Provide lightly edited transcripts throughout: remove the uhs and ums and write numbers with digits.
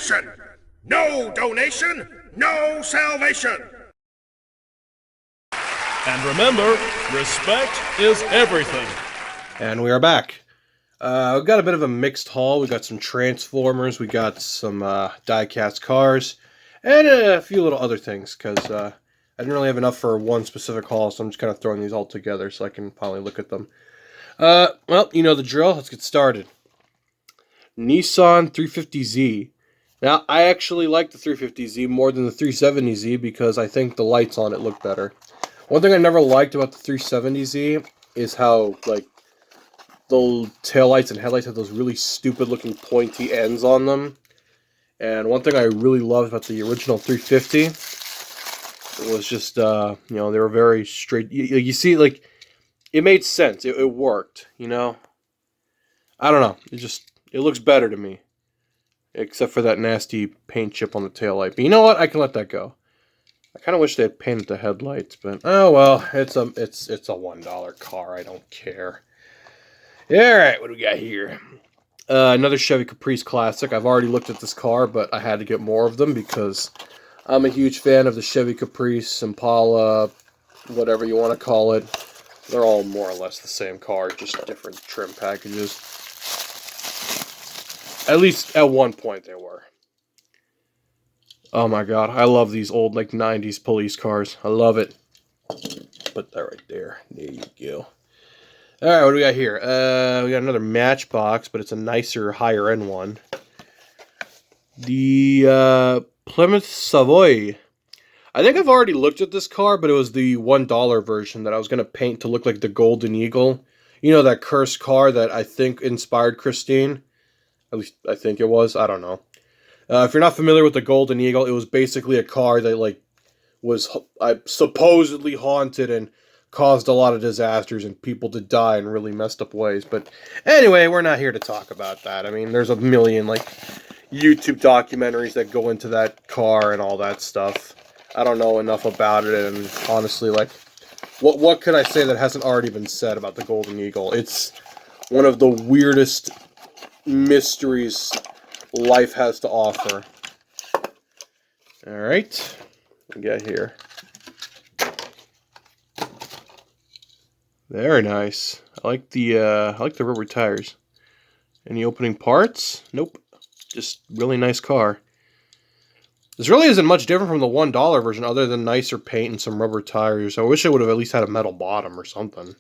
nation! No donation, no salvation! And remember, respect is everything. And we are back. We've got a bit of a mixed haul. We got some Transformers, we got some die-cast cars, and a few little other things, because I didn't really have enough for one specific haul, so I'm just kind of throwing these all together so I can finally look at them. Well, you know the drill. Let's get started. Nissan 350Z. Now, I actually like the 350Z more than the 370Z because I think the lights on it look better. One thing I never liked about the 370Z is how, like, the taillights and headlights have those really stupid looking pointy ends on them. And one thing I really loved about the original 350 was just, you know, they were very straight. You see, like, it made sense. It worked, you know? I don't know. It looks better to me. Except for that nasty paint chip on the taillight. But you know what? I can let that go. I kind of wish they had painted the headlights, but oh well, it's a $1 car. I don't care. All right, what do we got here? Another Chevy Caprice classic. I've already looked at this car, but I had to get more of them because I'm a huge fan of the Chevy Caprice, Impala, whatever you want to call it. They're all more or less the same car, just different trim packages. At least at one point they were. Oh my god, I love these old, like, 90s police cars. I love it. Put that right there. There you go. Alright, what do we got here? We got another Matchbox, but it's a nicer, higher-end one. The Plymouth Savoy. I think I've already looked at this car, but it was the $1 version that I was going to paint to look like the Golden Eagle. You know, that cursed car that I think inspired Christine? At least, I think it was. I don't know. If you're not familiar with the Golden Eagle, it was basically a car that, like, was supposedly haunted and caused a lot of disasters and people to die in really messed up ways. But anyway, we're not here to talk about that. I mean, there's a million, like, YouTube documentaries that go into that car and all that stuff. I don't know enough about it, and honestly, like, what could I say that hasn't already been said about the Golden Eagle? It's one of the weirdest mysteries life has to offer. Alright, what we got here? Very nice. I like the rubber tires. Any opening parts? Nope. Just really nice car. This really isn't much different from the $1 version other than nicer paint and some rubber tires. I wish it would have at least had a metal bottom or something.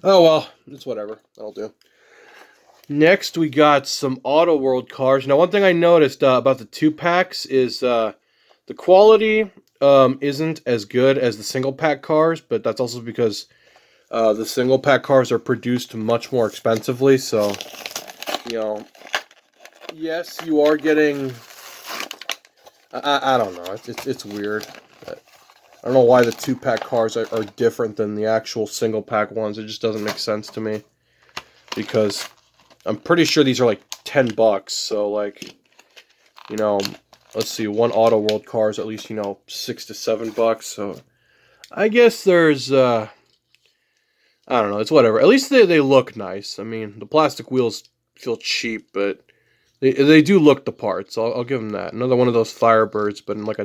Oh well, it's whatever. That'll do. Next, we got some Autoworld cars. Now, one thing I noticed about the 2-packs is the quality isn't as good as the single-pack cars, but that's also because the single-pack cars are produced much more expensively, so, you know, yes, you are getting... I don't know, it's weird. I don't know why the 2-pack cars are different than the actual single-pack ones. It just doesn't make sense to me, because I'm pretty sure these are like $10, so, like, you know, let's see, one Autoworld car is at least, you know, $6 to $7, so I guess there's, I don't know, it's whatever. At least they look nice. I mean, the plastic wheels feel cheap, but they do look the part, so I'll give them that. Another one of those Firebirds, but in like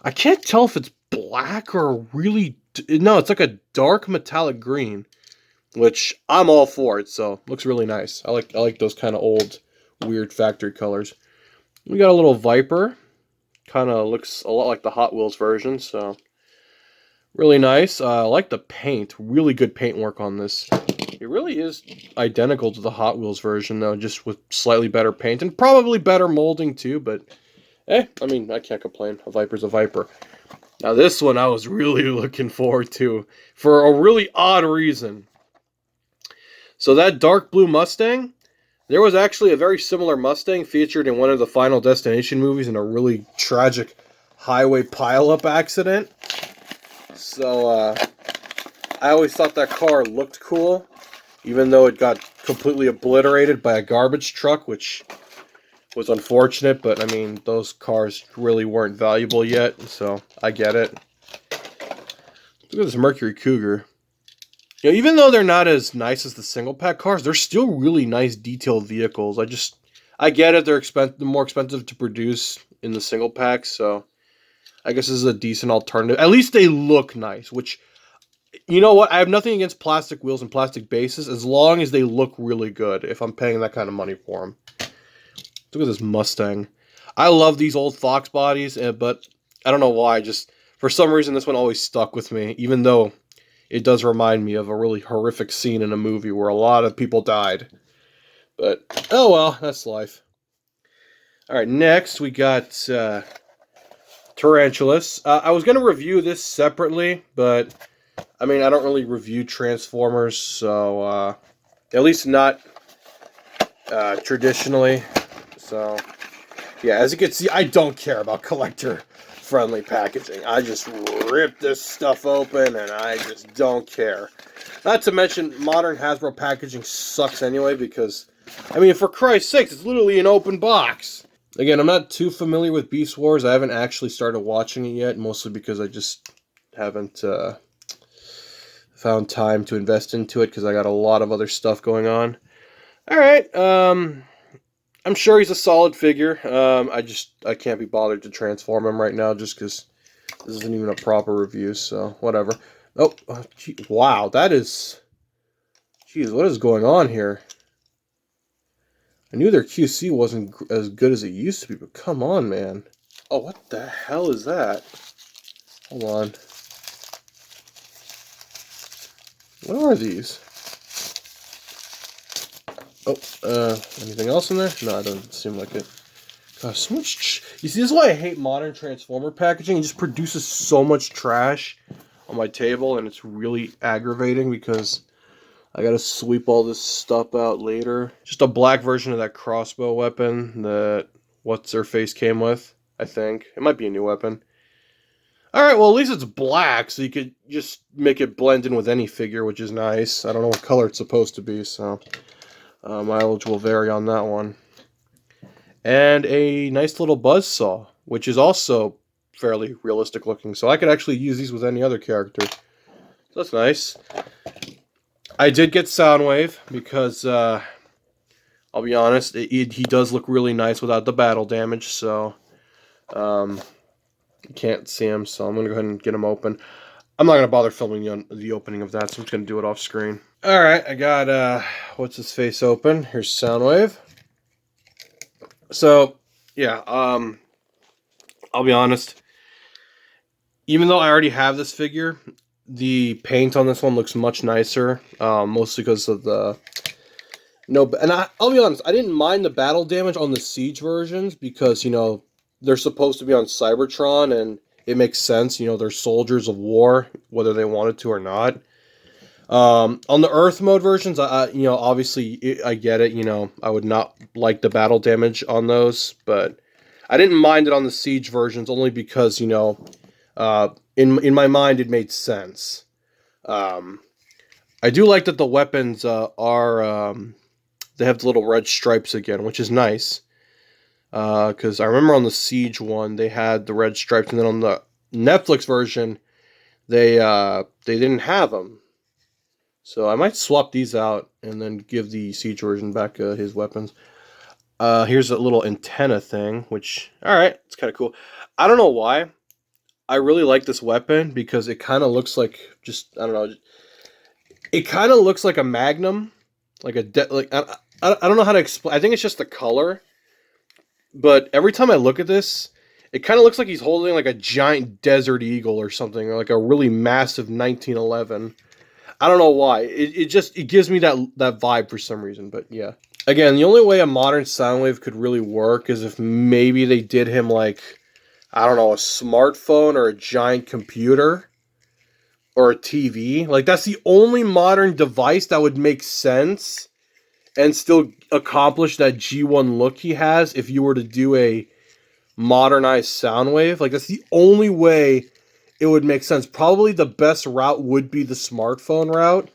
I can't tell if it's black or really, no, it's like a dark metallic green. Which I'm all for it, so looks really nice. I like those kind of old, weird factory colors. We got a little Viper. Kind of looks a lot like the Hot Wheels version, so really nice. I like the paint. Really good paint work on this. It really is identical to the Hot Wheels version, though, just with slightly better paint and probably better molding too. But I mean, I can't complain. A Viper's a Viper. Now this one I was really looking forward to for a really odd reason. So that dark blue Mustang, there was actually a very similar Mustang featured in one of the Final Destination movies in a really tragic highway pileup accident. So, I always thought that car looked cool, even though it got completely obliterated by a garbage truck, which was unfortunate, but I mean, those cars really weren't valuable yet, so I get it. Look at this Mercury Cougar. You know, even though they're not as nice as the single pack cars, they're still really nice detailed vehicles. I get it, they're more expensive to produce in the single pack, so I guess this is a decent alternative. At least they look nice, which, you know what? I have nothing against plastic wheels and plastic bases as long as they look really good if I'm paying that kind of money for them. Look at this Mustang. I love these old Fox bodies, but I don't know why. Just for some reason, this one always stuck with me, even though it does remind me of a really horrific scene in a movie where a lot of people died. But, oh well, that's life. Alright, next we got Tarantulas. I was going to review this separately, but, I mean, I don't really review Transformers, so, at least not traditionally. So, yeah, as you can see, I don't care about collector-friendly packaging. I just rip this stuff open, and I just don't care. Not to mention, modern Hasbro packaging sucks anyway, because, I mean, for Christ's sakes, it's literally an open box. Again, I'm not too familiar with Beast Wars. I haven't actually started watching it yet, mostly because I just haven't found time to invest into it, because I got a lot of other stuff going on. Alright, I'm sure he's a solid figure. I can't be bothered to transform him right now just because this isn't even a proper review, so whatever. Oh, gee, wow, that is... Jeez, what is going on here? I knew their QC wasn't as good as it used to be, but come on, man. Oh, what the hell is that? Hold on. What are these? Oh, anything else in there? No, it doesn't seem like it. Gosh, so much... You see, this is why I hate modern Transformer packaging. It just produces so much trash on my table, and it's really aggravating because I gotta sweep all this stuff out later. Just a black version of that crossbow weapon that What's-Her-Face came with, I think. It might be a new weapon. Alright, well, at least it's black, so you could just make it blend in with any figure, which is nice. I don't know what color it's supposed to be, so... mileage will vary on that one. And a nice little buzzsaw, which is also fairly realistic looking. So I could actually use these with any other character. So that's nice. I did get Soundwave because, I'll be honest, he does look really nice without the battle damage. So, you can't see him, so I'm going to go ahead and get him open. I'm not going to bother filming the opening of that, so I'm just going to do it off screen. Alright, I got, What's-His-Face open. Here's Soundwave. So, yeah, I'll be honest. Even though I already have this figure, the paint on this one looks much nicer. Mostly because of the... I'll be honest, I didn't mind the battle damage on the Siege versions because, you know, they're supposed to be on Cybertron, and it makes sense, you know, they're soldiers of war, whether they wanted to or not. On the Earth mode versions, you know, obviously, I get it, you know, I would not like the battle damage on those, but I didn't mind it on the Siege versions only because, you know, in my mind, it made sense. I do like that the weapons they have the little red stripes again, which is nice. Because I remember on the Siege one, they had the red stripes, and then on the Netflix version, they didn't have them. So I might swap these out and then give the Siege version back his weapons. Here's a little antenna thing, which, alright, it's kind of cool. I don't know why. I really like this weapon because it kind of looks like, just, I don't know. It kind of looks like a Magnum. Like I don't know how to explain. I think it's just the color. But every time I look at this, it kind of looks like he's holding like a giant Desert Eagle or something, or like a really massive 1911. I don't know why. It gives me that vibe for some reason, but yeah. Again, the only way a modern Soundwave could really work is if maybe they did him like, I don't know, a smartphone or a giant computer or a TV. Like, that's the only modern device that would make sense and still accomplish that G1 look he has if you were to do a modernized Soundwave. Like, that's the only way it would make sense. Probably the best route would be the smartphone route.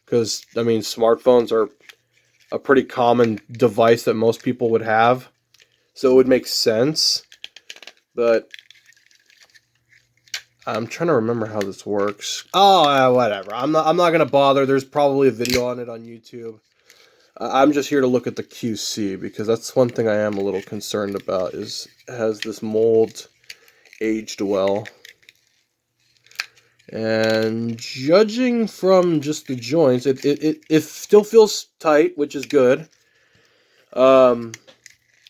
Because, I mean, smartphones are a pretty common device that most people would have. So it would make sense. But I'm trying to remember how this works. Oh, whatever. I'm not going to bother. There's probably a video on it on YouTube. I'm just here to look at the QC, because that's one thing I am a little concerned about, is has this mold aged well? And judging from just the joints, it still feels tight, which is good. You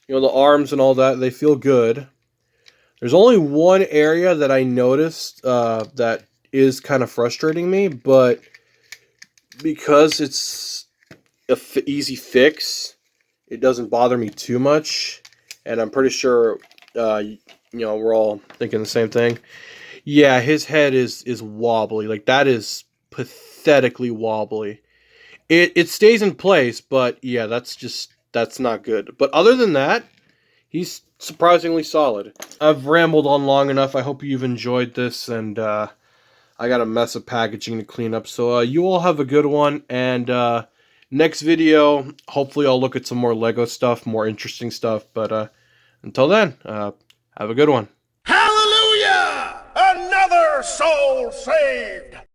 know, the arms and all that, they feel good. There's only one area that I noticed that is kind of frustrating me, but because it's an easy fix, it doesn't bother me too much. And I'm pretty sure, you know, we're all thinking the same thing. Yeah, his head is wobbly. Like, that is pathetically wobbly. It stays in place, but yeah, that's not good. But other than that, he's surprisingly solid. I've rambled on long enough. I hope you've enjoyed this, and I got a mess of packaging to clean up. So you all have a good one, and next video, hopefully I'll look at some more Lego stuff, more interesting stuff. But until then, have a good one. Hallelujah! Another soul saved!